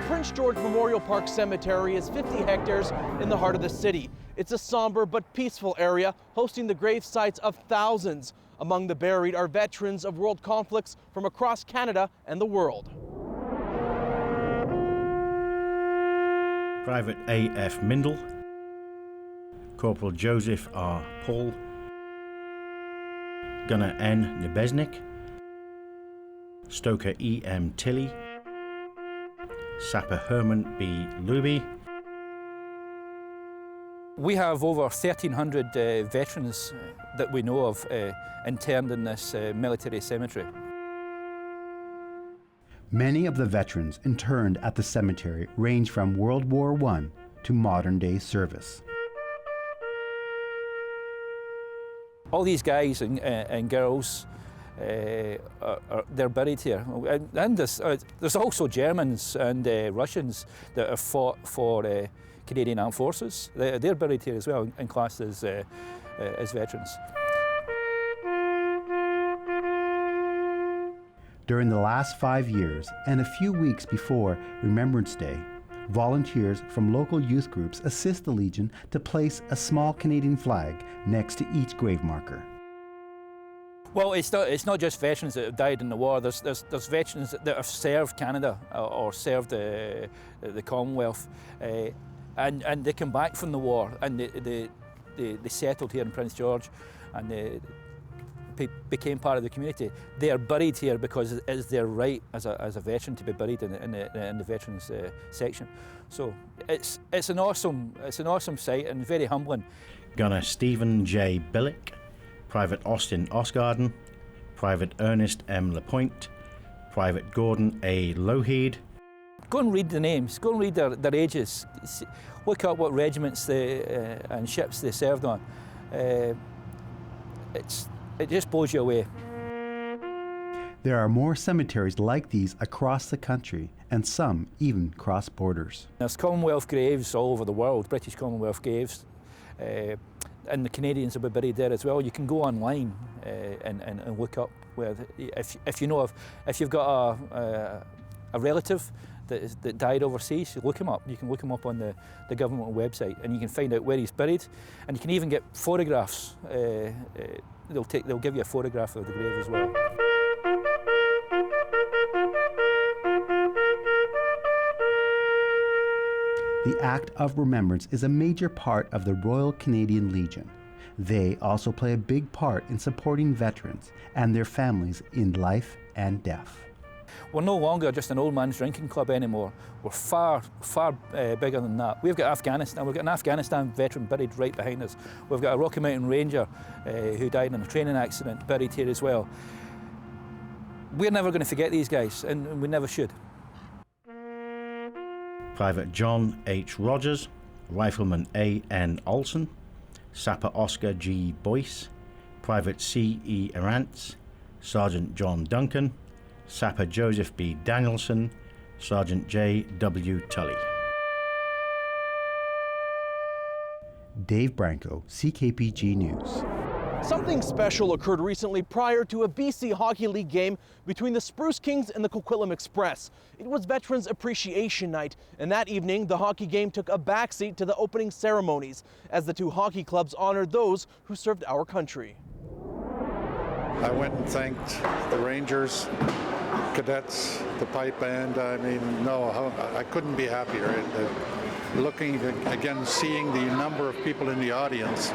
Prince George Memorial Park Cemetery is 50 hectares in the heart of the city. It's a somber but peaceful area, hosting the grave sites of thousands. Among the buried are veterans of world conflicts from across Canada and the world. Private A.F. Mindel, Corporal Joseph R. Paul, Gunner N. Nebesnik, Stoker E.M. Tilley, Sapper Herman B. Luby. We have over 1,300 veterans that we know of interned in this military cemetery. Many of the veterans interned at the cemetery range from World War I to modern-day service. All these guys and girls, they're buried here. And there's also Germans and Russians that have fought for Canadian Armed Forces. They're buried here as well and classed as veterans. During the last 5 years and a few weeks before Remembrance Day, volunteers from local youth groups assist the Legion to place a small Canadian flag next to each grave marker. Well, it's not just veterans that have died in the war. There's veterans that have served Canada or served the Commonwealth, and they come back from the war and they settled here in Prince George and they became part of the community. They are buried here because it is their right as a veteran to be buried in the veterans section. So it's an awesome sight and very humbling. Gunner Stephen J. Billick, Private Austin Osgarden, Private Ernest M. Lapointe, Private Gordon A. Lougheed. Go and read the names, go and read their ages, look up what regiments and ships they served on. It just blows you away. There are more cemeteries like these across the country, and some even cross borders. There's Commonwealth graves all over the world, British Commonwealth graves, and the Canadians will be buried there as well. You can go online and look up where, if you've got a relative that died overseas, look him up. You can look him up on the government website, and you can find out where he's buried, and you can even get photographs. They'll give you a photograph of the grave as well. The Act of Remembrance is a major part of the Royal Canadian Legion. They also play a big part in supporting veterans and their families in life and death. We're no longer just an old man's drinking club anymore. We're far bigger than that. We've got Afghanistan. We've got an Afghanistan veteran buried right behind us. We've got a Rocky Mountain Ranger who died in a training accident buried here as well. We're never going to forget these guys, and we never should. Private John H. Rogers, Rifleman A. N. Olson, Sapper Oscar G. Boyce, Private C. E. Arantz, Sergeant John Duncan, Sapper Joseph B. Danielson, Sergeant J. W. Tully. Dave Branco, CKPG News. Something special occurred recently prior to a BC Hockey League game between the Spruce Kings and the Coquitlam Express. It was Veterans Appreciation Night, and that evening the hockey game took a backseat to the opening ceremonies as the two hockey clubs honored those who served our country. I went and thanked the Rangers, cadets, the pipe band. I mean, no, I couldn't be happier. Looking again, seeing the number of people in the audience,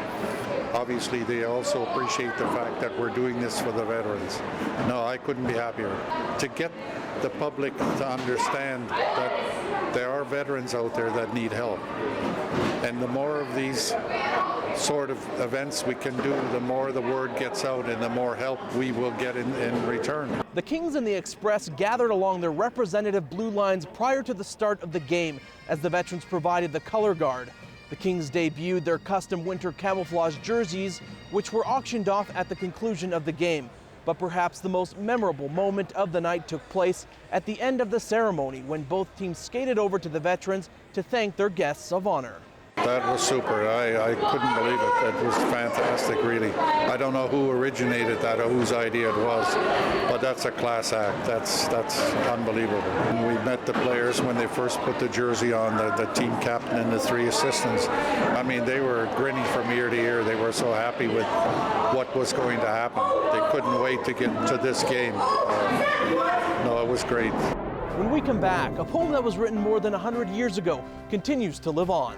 obviously they also appreciate the fact that we're doing this for the veterans. No, I couldn't be happier. To get the public to understand that there are veterans out there that need help. And the more of these sort of events we can do, the more the word gets out and the more help we will get in return. The Kings and the Express gathered along their representative blue lines prior to the start of the game as the veterans provided the color guard. The Kings debuted their custom winter camouflage jerseys, which were auctioned off at the conclusion of the game. But perhaps the most memorable moment of the night took place at the end of the ceremony when both teams skated over to the veterans to thank their guests of honor. That was super. I couldn't believe it. It was fantastic, really. I don't know who originated that or whose idea it was, but that's a class act. That's unbelievable. And we met the players when they first put the jersey on, the team captain and the 3 assistants. I mean, they were grinning from ear to ear. They were so happy with what was going to happen. They couldn't wait to get to this game. No, it was great. When we come back, a poem that was written more than 100 years ago continues to live on.